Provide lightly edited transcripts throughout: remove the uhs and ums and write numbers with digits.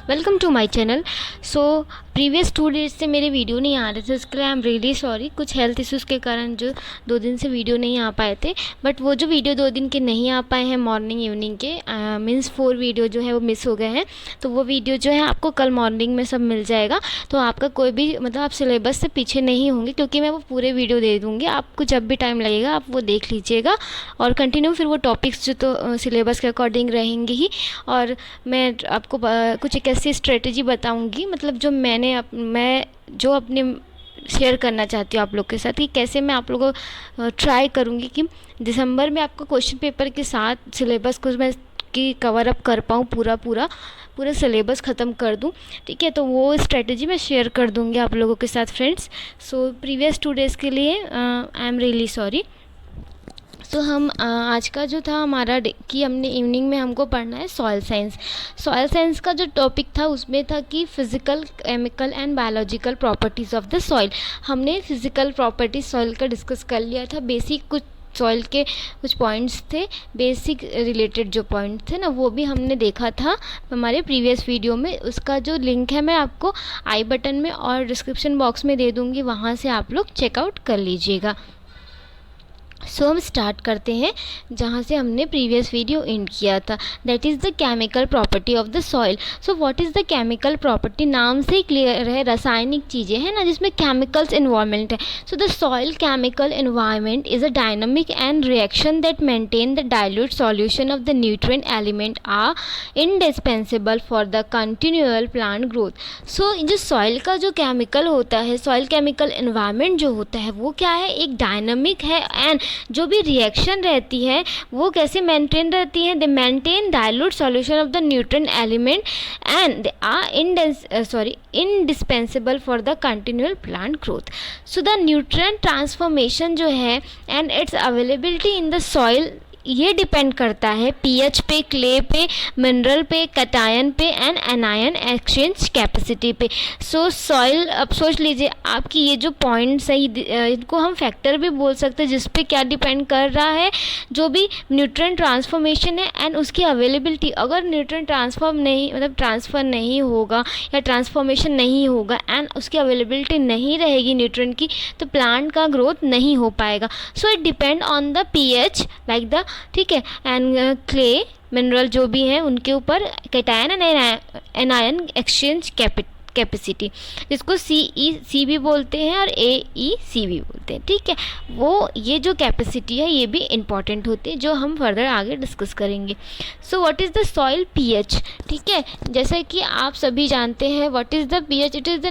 Welcome to my channel. So previous 2 days से मेरे video नहीं आ रहे थे, उसके लिए आई एम रियली सॉरी। कुछ हेल्थ इश्यूज़ के कारण जो 2 दिन से वीडियो नहीं आ पाए थे, बट वो जो वीडियो 2 दिन के नहीं आ पाए हैं मॉर्निंग इवनिंग के, मीन्स 4 वीडियो जो है वो मिस हो गए हैं। तो वो वीडियो जो है आपको कल मॉर्निंग में सब मिल जाएगा। तो आपका कोई भी मतलब आप सिलेबस से पीछे नहीं होंगे, क्योंकि मैं वो पूरे वीडियो दे दूँगी। आपको जब भी टाइम लगेगा आप वो देख लीजिएगा और कंटिन्यू फिर वो टॉपिक्स जो तो सिलेबस के अकॉर्डिंग रहेंगे ही। और मैं आपको कुछ एक ऐसी स्ट्रेटजी बताऊंगी, मतलब जो मैं जो अपने शेयर करना चाहती हूँ आप लोग के साथ, कि कैसे मैं आप लोगों को ट्राई करूँगी कि दिसंबर में आपको क्वेश्चन पेपर के साथ सिलेबस को मैं की कवर अप कर पाऊँ, पूरा सिलेबस ख़त्म कर दूँ। ठीक है, तो वो स्ट्रेटजी मैं शेयर कर दूँगी आप लोगों के साथ फ्रेंड्स। सो प्रीवियस 2 डेज़ के लिए आई एम रियली सॉरी। तो हम आज का जो था हमारा कि हमने इवनिंग में हमको पढ़ना है सॉइल साइंस। सॉइल साइंस का जो टॉपिक था उसमें था कि physical, chemical and biological properties of the soil. हमने फिज़िकल प्रॉपर्टीज सॉइल का डिस्कस कर लिया था। बेसिक कुछ सॉइल के कुछ पॉइंट्स थे, बेसिक रिलेटेड जो पॉइंट थे ना, वो भी हमने देखा था हमारे प्रीवियस वीडियो में। उसका जो लिंक है मैं आपको आई बटन में और डिस्क्रिप्शन बॉक्स में दे दूँगी, वहाँ से आप लोग चेकआउट कर लीजिएगा। सो हम स्टार्ट करते हैं जहाँ से हमने प्रीवियस वीडियो एंड किया था, that is the chemical property of the soil. So what is the chemical property? नाम से ही क्लियर है, रासायनिक चीज़ें हैं ना जिसमें केमिकल्स इन्वॉल्वमेंट है। So the soil chemical environment is a dynamic and reaction that maintain the dilute solution of the nutrient element are indispensable for the continual plant growth. So जो सॉइल का जो केमिकल होता है, soil chemical environment जो होता है वो क्या है, एक डायनामिक है। एंड जो भी रिएक्शन रहती है वो कैसे मेंटेन रहती है, they maintain dilute solution of the nutrient element and they are indispensable for the continual plant growth. So the nutrient transformation जो है and its availability in the soil, ये डिपेंड करता है पीएच पे, क्ले पे, mineral पे, cation पे and anion exchange capacity पे। सो सॉइल, अब सोच लीजिए आपकी ये जो पॉइंट्स है इनको हम फैक्टर भी बोल सकते हैं, जिस पे क्या डिपेंड कर रहा है, जो भी न्यूट्रिएंट ट्रांसफॉर्मेशन है एंड उसकी अवेलेबिलिटी। अगर न्यूट्रिएंट ट्रांसफ़र नहीं होगा या ट्रांसफॉर्मेशन नहीं होगा एंड उसकी अवेलेबिलिटी नहीं रहेगी न्यूट्रिएंट की, तो प्लांट का ग्रोथ नहीं हो पाएगा। So it depend on the pH like the, ठीक है, एंड क्ले, मिनरल जो भी हैं उनके ऊपर, cation and anion exchange capacity, जिसको सी भी बोलते हैं और AEC भी बोलते हैं। ठीक है, वो ये जो कैपेसिटी है ये भी इम्पॉर्टेंट होती है, जो हम फर्दर आगे डिस्कस करेंगे। So what is the soil pH? ठीक है, जैसे कि आप सभी जानते हैं what is the pH, it is the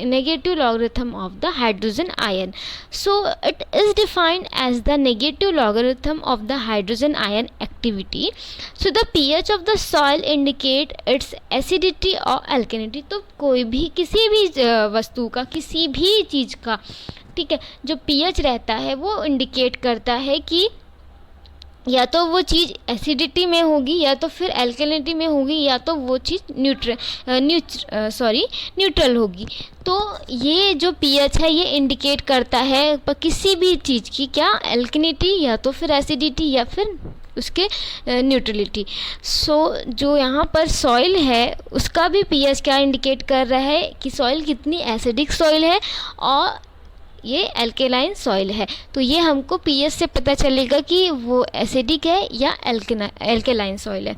negative logarithm of the hydrogen ion. So it is defined as the negative logarithm of the hydrogen ion activity. So the pH of the soil indicate its acidity और alkalinity. तो कोई भी, किसी भी वस्तु का, किसी भी चीज़ का, ठीक है, जो पीएच रहता है वो इंडिकेट करता है कि या तो वो चीज़ एसिडिटी में होगी, या तो फिर एल्कलिनिटी में होगी, या तो वो चीज़ न्यूट्रल होगी। तो ये जो पीएच है ये इंडिकेट करता है पर किसी भी चीज़ की क्या एल्कलिनिटी, या तो फिर एसिडिटी, या फिर उसके न्यूट्रलिटी। सो जो यहाँ पर सॉइल है उसका भी पीएच क्या इंडिकेट कर रहा है कि सॉइल कितनी एसिडिक सॉइल है और ये एल्केलाइन सॉइल है। तो ये हमको पीएच से पता चलेगा कि वो एसिडिक है या एल्केलाइन सॉइल है।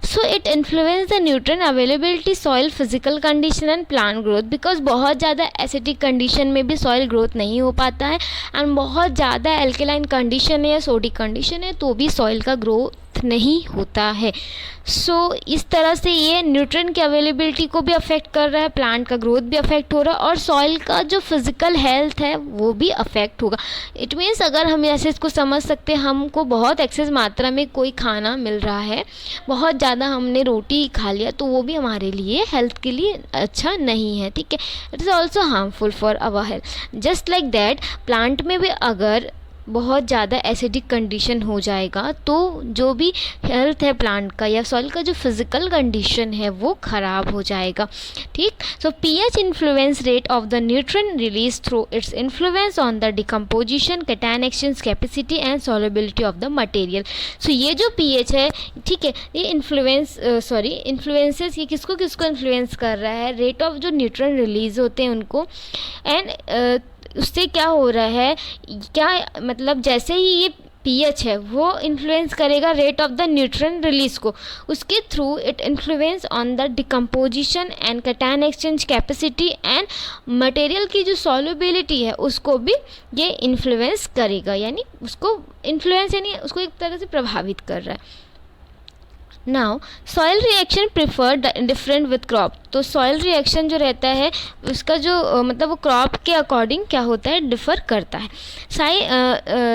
So it influence the nutrient availability, soil physical condition and plant growth. Because बहुत ज़्यादा एसिडिक कंडीशन में भी सॉइल ग्रोथ नहीं हो पाता है, एंड बहुत ज़्यादा एल्केलाइन कंडीशन है या सोडिक कंडीशन है तो भी सॉइल का ग्रोथ नहीं होता है। सो इस तरह से ये न्यूट्रिएंट की अवेलेबिलिटी को भी अफेक्ट कर रहा है, प्लांट का ग्रोथ भी अफेक्ट हो रहा है, और सॉइल का जो फिजिकल हेल्थ है वो भी अफेक्ट होगा। इट मीन्स अगर हम ऐसे इसको समझ सकते हैं, हमको बहुत एक्सेस मात्रा में कोई खाना मिल रहा है, बहुत ज़्यादा हमने रोटी खा लिया, तो वो भी हमारे लिए हेल्थ के लिए अच्छा नहीं है। ठीक है, it is also harmful for our health. Just like that plant में भी अगर बहुत ज़्यादा एसिडिक कंडीशन हो जाएगा तो जो भी हेल्थ है प्लांट का या सॉइल का जो फिज़िकल कंडीशन है वो ख़राब हो जाएगा। ठीक, so pH influence rate of the nutrient release through its influence on the decomposition, cation exchange capacity and solubility of the material. So ये जो पीएच है, ठीक है, ये इन्फ्लुएंसेस ये किसको किसको इन्फ्लुएंस कर रहा है, रेट ऑफ जो न्यूट्रिएंट रिलीज होते हैं उनको, एंड उससे क्या हो रहा है, क्या मतलब जैसे ही ये पीएच है वो इन्फ्लुएंस करेगा rate of the nutrient release को, उसके through it influence on the decomposition and cation exchange capacity and material की जो सॉल्युबिलिटी है उसको भी ये इन्फ्लुएंस करेगा, यानी उसको इन्फ्लुएंस यानी उसको एक तरह से प्रभावित कर रहा है। Now soil reaction prefer different with crop. तो सॉइल रिएक्शन जो रहता है उसका जो मतलब वो क्रॉप के अकॉर्डिंग क्या होता है, डिफ़र करता है।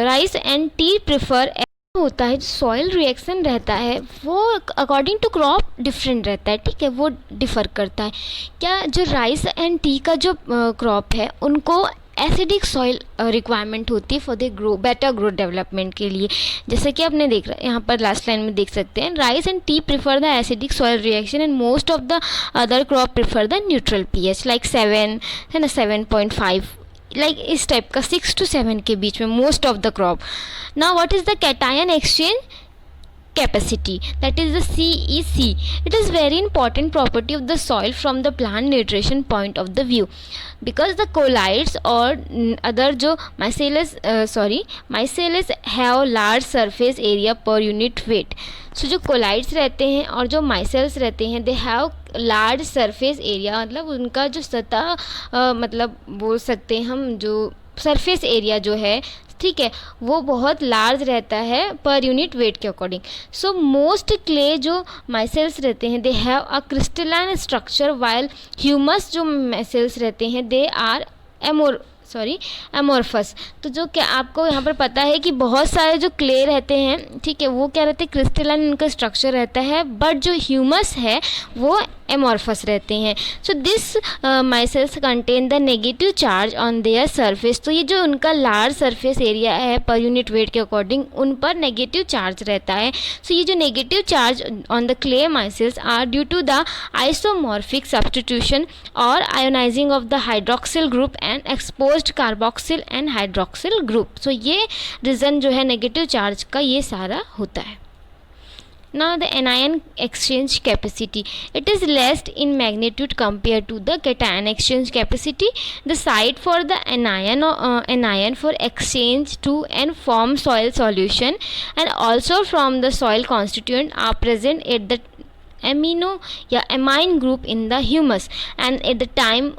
राइस एंड टी प्रिफर होता है, जो सॉइल रिएक्शन रहता है वो अकॉर्डिंग टू क्रॉप डिफरेंट रहता है, ठीक है, वो डिफ़र करता है। क्या जो राइस एंड टी का जो क्रॉप है उनको एसिडिक सॉइल रिक्वायरमेंट होती है for the better growth development के लिए, जैसे कि आपने देख रहा है यहाँ पर लास्ट लाइन में देख सकते हैं, rice and T prefer the acidic soil reaction and most of the other crop prefer the neutral pH like 7 है ना, 7.5, लाइक इस टाइप का 6 to 7 के बीच में most of the crop. Now what is the cation exchange capacity, that is the CEC. It is very important property of the soil from the plant nutrition point of the view because the colloids or other जो mycelials have large surface area per unit weight. So जो colloids रहते हैं और जो mycelials रहते हैं they have large surface area, मतलब उनका जो सतह मतलब बोल सकते हैं हम जो सरफेस एरिया जो है, ठीक है, वो बहुत लार्ज रहता है पर यूनिट वेट के अकॉर्डिंग। सो मोस्ट क्ले जो माइसेल्स रहते हैं they have a crystalline structure while humus जो माइसेल्स रहते हैं दे आर एमोर्फस। तो जो क्या आपको यहाँ पर पता है कि बहुत सारे जो क्ले रहते हैं, ठीक है, वो क्या रहते हैं, क्रिस्टलाइन उनका स्ट्रक्चर रहता है, बट जो ह्यूमस है वो एमोर्फस रहते हैं। So this micelles contain the negative charge on their surface. तो ये जो उनका लार्ज सरफेस एरिया है पर यूनिट वेट के अकॉर्डिंग उन पर नेगेटिव चार्ज रहता है। सो ये जो negative charge on the clay micelles are due to the isomorphic substitution और ionising of the hydroxyl group and exposed carboxyl and hydroxyl group. So ये reason जो है नेगेटिव चार्ज का ये सारा होता है। Now the anion exchange capacity, it is less in magnitude compared to the cation exchange capacity. The site for the anion for exchange to and form soil solution and also from the soil constituent are present at the amine group in the humus and at the time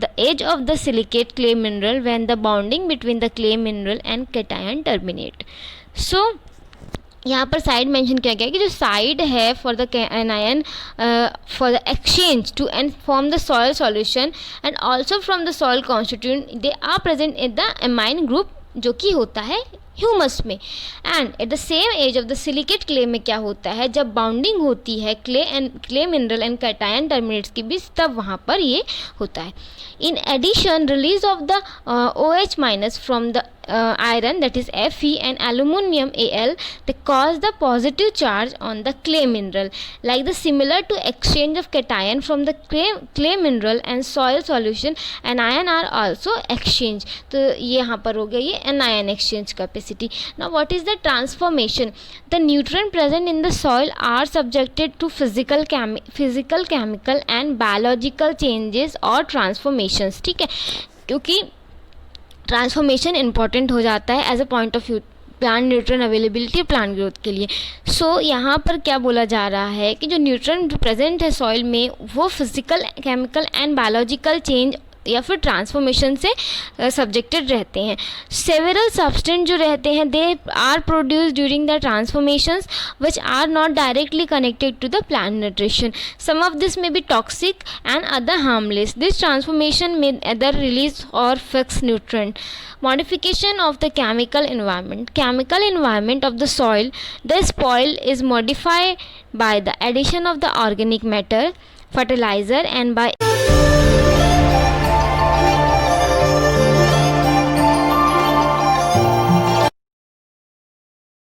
the edge of the silicate clay mineral when the bonding between the clay mineral and cation terminate. So यहाँ पर side mention किया गया है कि जो side है for the anion for the exchange to and form the soil solution and also from the soil constituent they are present in the amine group जो कि होता है ह्यूमस में। And at the same edge of the silicate clay में क्या होता है, जब बाउंडिंग होती है clay mineral and cation terminates के बीच, तब वहाँ पर ये होता है। In addition release of the OH minus from the iron, that is Fe, and aluminum Al, they cause the positive charge on the clay mineral, like the similar to exchange of cation from the clay mineral and soil solution anion are also exchanged. तो ये यहाँ पर हो गया ये anion exchange capacity. Now what is the transformation? The nutrient present in the soil are subjected to physical, chemical and biological changes or transformations. ठीक है, क्योंकि ट्रांसफॉर्मेशन इंपॉर्टेंट हो जाता है as a point of view plant nutrient availability plant growth के लिए। सो यहाँ पर क्या बोला जा रहा है कि जो न्यूट्रिएंट प्रेजेंट है सॉइल में वो physical, chemical and biological change या फिर ट्रांसफॉर्मेशन से सब्जेक्टेड रहते हैं। सेवरल सब्सटेंस जो रहते हैं they are produce during the transformations which are not directly connected to the plant nutrition. Some of this may be toxic and other harmless. This transformation may either release और fix nutrient. Modification of the chemical environment. Chemical environment of the soil. The soil is modified by the addition of the organic matter, fertilizer and by